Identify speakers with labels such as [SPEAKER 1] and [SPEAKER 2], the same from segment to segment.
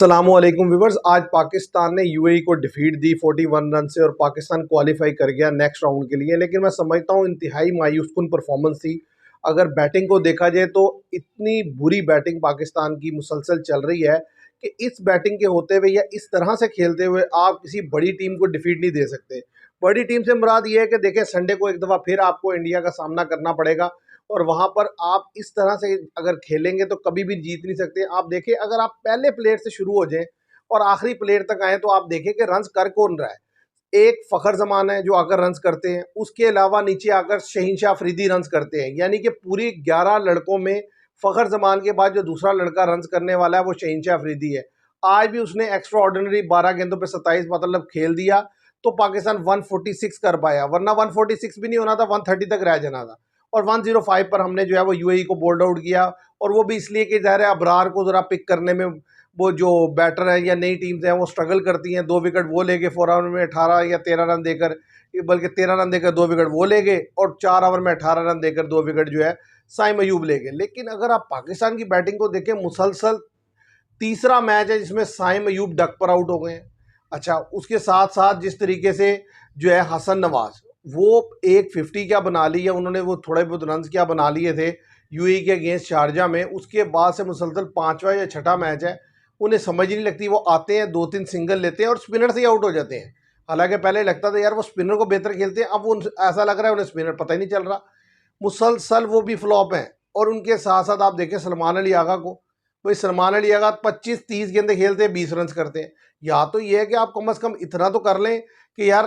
[SPEAKER 1] अस्सलामुअलैकुम व्यूवर्स। आज पाकिस्तान ने यूएई को डिफीट दी 41 रन से और पाकिस्तान क्वालिफाई कर गया नेक्स्ट राउंड के लिए। लेकिन मैं समझता हूँ इंतहाई मायूसकुन परफॉर्मेंस थी। अगर बैटिंग को देखा जाए तो इतनी बुरी बैटिंग पाकिस्तान की मुसलसल चल रही है कि इस बैटिंग के होते हुए या इस तरह से खेलते हुए आप किसी बड़ी टीम को डिफीट नहीं दे सकते। बड़ी टीम से मुराद ये है कि देखें, संडे को एक दफ़ा फिर आपको इंडिया का सामना करना पड़ेगा और वहाँ पर आप इस तरह से अगर खेलेंगे तो कभी भी जीत नहीं सकते। आप देखिए, अगर आप पहले प्लेयर से शुरू हो जाएं और आखिरी प्लेयर तक आए तो आप देखें कि रन्स कर कौन रहा है। एक फ़खर जमान है जो आकर रन्स करते हैं, उसके अलावा नीचे आकर शहीनशाह अफरीदी रन्स करते हैं। यानी कि पूरी 11 लड़कों में फ़खर जमान के बाद जो दूसरा लड़का रन्स करने वाला है वो शहीनशाह अफरीदी है। आज भी उसने एक्स्ट्रा ऑर्डिनरी 12 गेंदों पे 27 मतलब खेल दिया तो पाकिस्तान 146 कर पाया, वरना 146 भी नहीं होना था, 130 तक रह जाना था। और 105 पर हमने जो है वो यूएई को बोल्ड आउट किया, और वो भी इसलिए कि ज़ाहिर है अबरार को ज़रा पिक करने में वो जो बैटर हैं या नई टीम्स हैं वो स्ट्रगल करती हैं। 2 विकेट वो ले गए 4 ओवर में 18 या 13 रन देकर, बल्कि 13 रन देकर 2 विकेट वो ले गए, और 4 ओवर में 18 रन देकर 2 विकेट जो है साइम अयूब ले गए। लेकिन अगर आप पाकिस्तान की बैटिंग को देखें, मुसलसल तीसरा मैच है जिसमें साइम अयूब डक पर आउट हो गए हैं। अच्छा, उसके साथ साथ जिस तरीके से जो है हसन नवाज वो एक 50 क्या बना ली है उन्होंने, वो थोड़े बहुत रन क्या बना लिए थे यूएई के अगेंस्ट शारजा में। उसके बाद से मुसलसल 5वां या 6ठा मैच है, उन्हें समझ नहीं लगती। वो आते हैं 2-3 सिंगल लेते हैं और स्पिनर से ही आउट हो जाते हैं। हालांकि पहले लगता था यार वो स्पिनर को बेहतर खेलते हैं, अब वो ऐसा लग रहा है उन्हें स्पिनर पता ही नहीं चल रहा। मुसलसल वो भी फ्लॉप हैं। और उनके साथ साथ आप देखें सलमान अली आगा को, भाई सलमान अली आगा 25-30 गेंदें खेलते हैं, 20 रन करते हैं। या तो ये है कि आप कम से कम इतना तो कर लें कि यार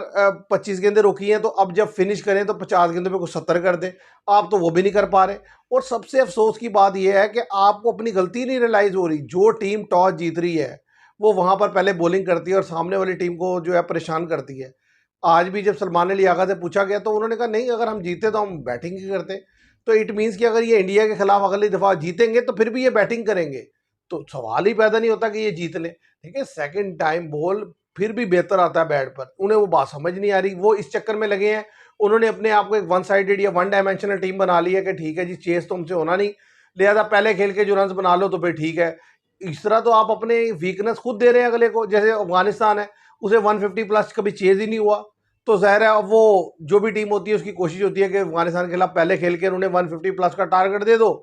[SPEAKER 1] 25 गेंदें रोकी हैं तो अब जब फिनिश करें तो 50 गेंदों पे कुछ 70 कर दें। आप तो वो भी नहीं कर पा रहे। और सबसे अफसोस की बात यह है कि आपको अपनी गलती नहीं रियलाइज़ हो रही। जो टीम टॉस जीत रही है वो वहाँ पर पहले बॉलिंग करती है और सामने वाली टीम को जो है परेशान करती है। आज भी जब सलमान अली आगा से पूछा गया तो उन्होंने कहा नहीं, अगर हम जीते तो हम बैटिंग ही करते। तो इट मीन्स कि अगर ये इंडिया के खिलाफ अगली दफ़ा जीतेंगे तो फिर भी ये बैटिंग करेंगे, तो सवाल ही पैदा नहीं होता कि ये जीत लें। ठीक है, सेकंड टाइम बॉल फिर भी बेहतर आता है बैट पर। उन्हें वो बात समझ नहीं आ रही, वो इस चक्कर में लगे हैं। उन्होंने अपने आप को एक वन साइडेड या वन डायमेंशनल टीम बना ली है कि ठीक है जी, चेस तो हमसे होना नहीं, लिहाजा पहले खेल के जो रन बना लो तो फिर ठीक है। इस तरह तो आप अपने वीकनेस खुद दे रहे हैं अगले को। जैसे अफगानिस्तान है, उसे 150 प्लस कभी चेज ही नहीं हुआ, तो ज़ाहिर है अब वो जो भी टीम होती है उसकी कोशिश होती है कि अफगानिस्तान के खिलाफ पहले खेल के उन्हें 150 प्लस का टारगेट दे दो,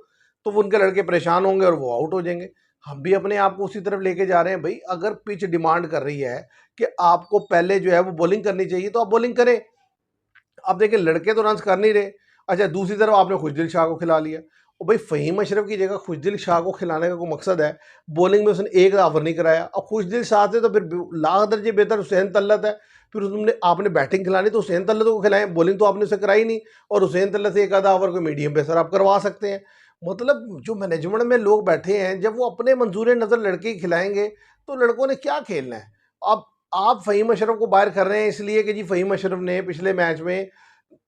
[SPEAKER 1] तो वो उनके लड़के परेशान होंगे और वो आउट हो जाएंगे। हम भी अपने आप को उसी तरफ लेके जा रहे हैं। भाई अगर पिच डिमांड कर रही है कि आपको पहले जो है वो बॉलिंग करनी चाहिए तो आप बॉलिंग करें। अब देखिए, लड़के तो रन कर नहीं रहे। अच्छा, दूसरी तरफ आपने खुशदिल शाह को खिला लिया। और भाई फ़हीम अशरफ की जगह खुशदिल शाह को खिलाने का कोई मकसद है? बॉलिंग में उसने एक ओवर नहीं कराया। अब खुशदिल शाह से तो फिर लाख दर्जे बेहतर हुसैन तल्लत है। फिर उसने आपने बैटिंग खिलानी तो हुसैन तल्लत को खिलाएं, बॉलिंग तो आपने उसे कराई नहीं। और हुसैन तल्लत से एक आधा ओवर को मीडियम पेसर आप करवा सकते हैं। मतलब जो मैनेजमेंट में लोग बैठे हैं, जब वो अपने मंजूर नज़र लड़के खिलाएंगे तो लड़कों ने क्या खेलना है? अब आप फ़हीम अशरफ को बाहर कर रहे हैं इसलिए कि जी फ़हीम अशरफ ने पिछले मैच में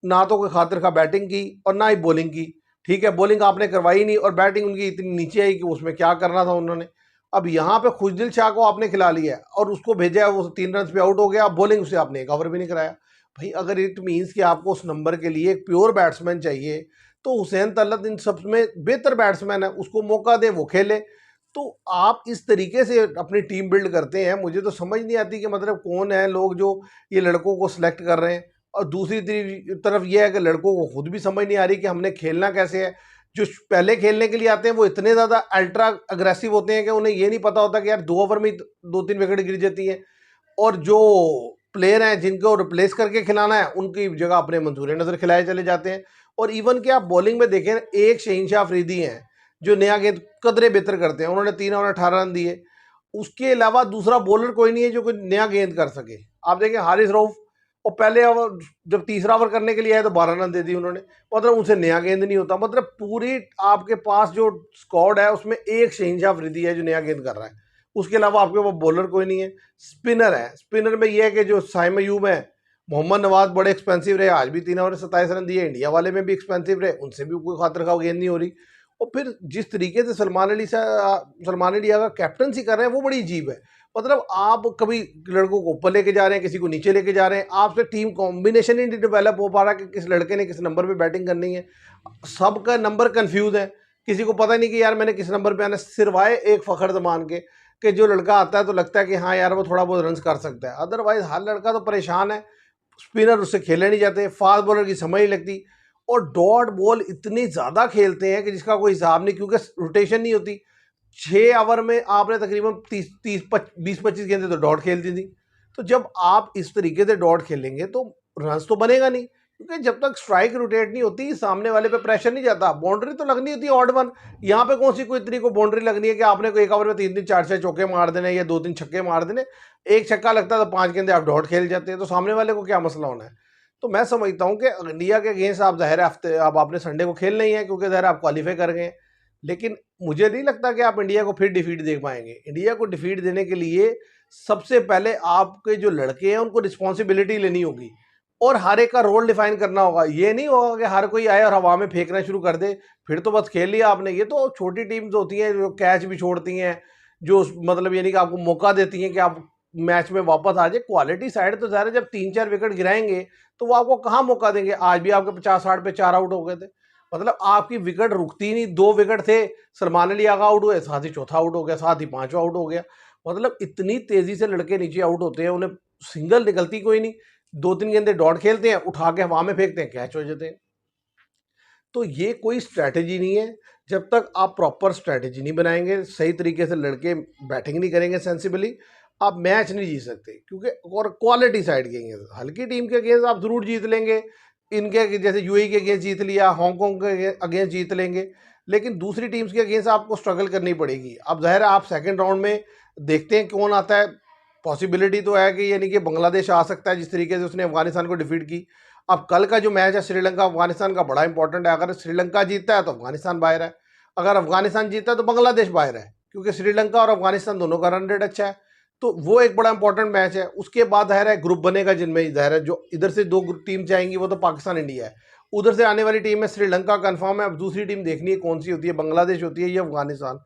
[SPEAKER 1] ना तो कोई खातिर खा बैटिंग की और ना ही बॉलिंग की। ठीक है, बॉलिंग आपने करवाई नहीं और बैटिंग उनकी इतनी नीचे आई कि उसमें क्या करना था उन्होंने। अब यहाँ पे खुशदिल शाह को आपने खिला लिया है और उसको भेजा है, वो 3 रन पे आउट हो गया। अब बॉलिंग उसे आपने एक ओवर भी नहीं कराया। भाई अगर इट मीन्स कि आपको उस नंबर के लिए एक प्योर बैट्समैन चाहिए तो हुसैन तलत इन सब में बेहतर बैट्समैन है, उसको मौका दें, वो खेले। तो आप इस तरीके से अपनी टीम बिल्ड करते हैं। मुझे तो समझ नहीं आती कि मतलब कौन है लोग जो ये लड़कों को सिलेक्ट कर रहे हैं। और दूसरी तरफ ये है कि लड़कों को खुद भी समझ नहीं आ रही कि हमने खेलना कैसे है। जो पहले खेलने के लिए आते हैं वो इतने ज़्यादा अल्ट्रा अग्रेसिव होते हैं कि उन्हें ये नहीं पता होता कि यार 2 ओवर में 2-3 विकेट गिर जाती हैं। और जो प्लेयर हैं जिनको रिप्लेस करके खिलाना है उनकी जगह अपने मंजूर नज़र खिलाए चले जाते हैं। और इवन कि आप बॉलिंग में देखें, एक शहीनशाह अफरीदी हैं जो नया गेंद कदरे बेहतर करते हैं, उन्होंने 3 ओवर 18 रन दिए। उसके अलावा दूसरा बॉलर कोई नहीं है जो कोई नया गेंद कर सके। आप देखें हारिस रऊफ, और पहले ओवर जब तीसरा ओवर करने के लिए आए तो 12 रन दे दी उन्होंने। मतलब उनसे नया गेंद नहीं होता। मतलब पूरी आपके पास जो स्क्वाड है उसमें एक शहीनशाह अफरीदी है जो नया गेंद कर रहा है, उसके अलावा आपके पास बॉलर कोई नहीं है। स्पिनर है, स्पिनर में यह है कि जो साइम अयूब है, मोहम्मद नवाज बड़े एक्सपेंसिव रहे, आज भी 3 ओवर 27 रन दिए। इंडिया वाले में भी एक्सपेंसिव रहे, उनसे भी कोई खातिर खा गेंद नहीं हो रही। और फिर जिस तरीके से सलमान अली अगर कैप्टनसी कर रहे हैं वो बड़ी अजीब है। मतलब आप कभी लड़कों को ऊपर लेके जा रहे हैं, किसी को नीचे लेके जा रहे हैं, आपसे टीम कॉम्बिनेशन ही नहीं डेवलप हो पा रहा कि किस लड़के ने किस नंबर पे बैटिंग करनी है। सबका नंबर कंफ्यूज है, किसी को पता नहीं कि यार मैंने किस नंबर पे आना है, सिरवाए एक फ़खर जमान के। कि जो लड़का आता है तो लगता है कि हाँ यार वो थोड़ा बहुत रन्स कर सकता है, अदरवाइज हर लड़का तो परेशान है। स्पिनर उससे खेले नहीं जाते, फास्ट बॉलर की समझ नहीं लगती, और डॉट बॉल इतनी ज़्यादा खेलते हैं कि जिसका कोई हिसाब नहीं, क्योंकि रोटेशन नहीं होती। 6 ओवर में आपने तकरीबन 20-25 गेंदें तो डॉट खेलती थी। तो जब आप इस तरीके से डॉट खेलेंगे तो रन्स तो बनेगा नहीं, क्योंकि जब तक स्ट्राइक रोटेट नहीं होती सामने वाले पे प्रेशर नहीं जाता। बाउंड्री तो लगनी होती है ऑड वन, यहाँ पे कौन सी कोई इतनी को बाउंड्री लगनी है कि आपने कोई 1 ओवर में 3-3 4-6 चौके मार देने या 2-3 छक्के मार देने। एक छक्का लगता है तो 5 गेंदे आप डॉट खेल जाते हैं, तो सामने वाले को क्या मसला होना है। तो मैं समझता हूँ कि इंडिया के अगेंस्ट आप ज़ाहिर है हफ्ते अब आपने संडे को खेलना ही है, क्योंकि ज़ाहिर आप क्वालिफाई कर गए। लेकिन मुझे नहीं लगता कि आप इंडिया को फिर डिफीट देख पाएंगे। इंडिया को डिफीट देने के लिए सबसे पहले आपके जो लड़के हैं उनको रिस्पॉन्सिबिलिटी लेनी होगी, और हर एक का रोल डिफाइन करना होगा। ये नहीं होगा कि हर कोई आए और हवा में फेंकना शुरू कर दे, फिर तो बस खेल लिया आपने। ये तो छोटी टीम्स होती हैं जो कैच भी छोड़ती हैं, जो मतलब यानी कि आपको मौका देती हैं कि आप मैच में वापस आ जाए। क्वालिटी साइड तो ज़ाहिर है जब 3-4 विकेट गिराएंगे तो वो आपको कहाँ मौका देंगे। आज भी आपके 50-60 पे 4 आउट हो गए थे, मतलब आपकी विकेट रुकती नहीं। 2 विकेट थे, सलमान अली आगा आउट हुए, साथ ही चौथा आउट हो गया, साथ ही पांचवा आउट हो गया। मतलब इतनी तेजी से लड़के नीचे आउट होते हैं, उन्हें सिंगल निकलती कोई नहीं। 2-3 गेंदे डॉट खेलते हैं, उठा के हवा में फेंकते हैं, कैच हो जाते हैं। तो ये कोई स्ट्रैटेजी नहीं है। जब तक आप प्रॉपर स्ट्रैटेजी नहीं बनाएंगे, सही तरीके से लड़के बैटिंग नहीं करेंगे सेंसिबली, आप मैच नहीं जीत सकते। क्योंकि और क्वालिटी साइड के अगेंस्ट, हल्की टीम के अगेंस्ट आप जरूर जीत लेंगे। इनके जैसे यूएई के अगेंस्ट जीत लिया, हांगकॉन्ग के अगेंस्ट जीत लेंगे, लेकिन दूसरी टीम्स के अगेंस्ट आपको स्ट्रगल करनी पड़ेगी। अब ज़ाहिर है आप सेकंड राउंड में देखते हैं कौन आता है। पॉसिबिलिटी तो है कि यानी कि बांग्लादेश आ सकता है, जिस तरीके से उसने अफगानिस्तान को डिफीट की। अब कल का जो मैच है श्रीलंका अफगानिस्तान का, बड़ा इंपॉर्टेंट है। अगर श्रीलंका जीतता है तो अफगानिस्तान बाहर है, अगर अफगानिस्तान जीतता है तो बांग्लादेश बाहर है, क्योंकि श्रीलंका और अफगानिस्तान दोनों का रन रेट अच्छा है। तो वो एक बड़ा इंपॉर्टेंट मैच है। उसके बाद ज़ाहिर है ग्रुप बनेगा, जिनमें ज़ाहिर है जो इधर से 2 टीम जाएंगी वो तो पाकिस्तान इंडिया है। उधर से आने वाली टीम में श्रीलंका कन्फर्म है। अब दूसरी टीम देखनी है कौन सी होती है, बांग्लादेश होती है या अफगानिस्तान।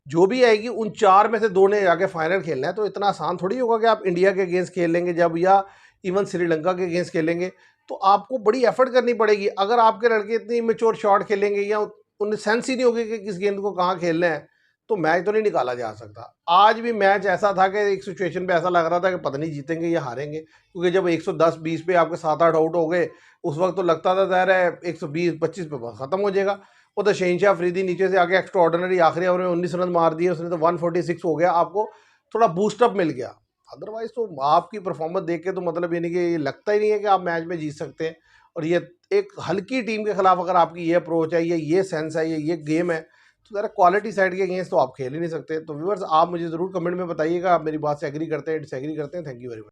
[SPEAKER 1] जो भी आएगी उन 4 में से 2 ने जाके फाइनल खेलना है। तो इतना आसान थोड़ी होगा कि आप इंडिया के अगेंस्ट खेल लेंगे जब, या इवन श्रीलंका के अगेंस्ट खेलेंगे। तो आपको बड़ी एफर्ट करनी पड़ेगी। अगर आपके लड़के इतनी इमेच्योर शॉट खेलेंगे या उन्हें सेंस ही नहीं होगी कि किस गेंद को कहाँ खेलना है, तो मैच तो नहीं निकाला जा सकता। आज भी मैच ऐसा था कि एक सिचुएशन पे ऐसा लग रहा था कि पता नहीं जीतेंगे या हारेंगे, क्योंकि जब 110-20 पे आपके 7-8 आउट हो गए, उस वक्त तो लगता था ज़ाहिर है 120-25 पे बस खत्म हो जाएगा। वो तो शहनशाह अफरीदी नीचे से आके एक्स्ट्रा ऑर्डिनरी आखिरी ओवर में 19 रन मार दिए उसने, तो 146 हो गया, आपको थोड़ा बूस्टअप मिल गया। अदरवाइज तो आपकी परफॉर्मेंस देख के तो मतलब ये नहीं कि ये लगता ही नहीं है कि आप मैच में जीत सकते हैं। और ये एक हल्की टीम के खिलाफ अगर आपकी ये अप्रोच है, ये सेंस है, ये गेम है, तो ज़रा क्वालिटी साइड के अगेंस्ट तो आप खेल ही नहीं सकते। तो व्यूअर्स आप मुझे ज़रूर कमेंट में बताइएगा, आप मेरी बात से एग्री करते हैं, डिसएग्री करते हैं। Thank you very much.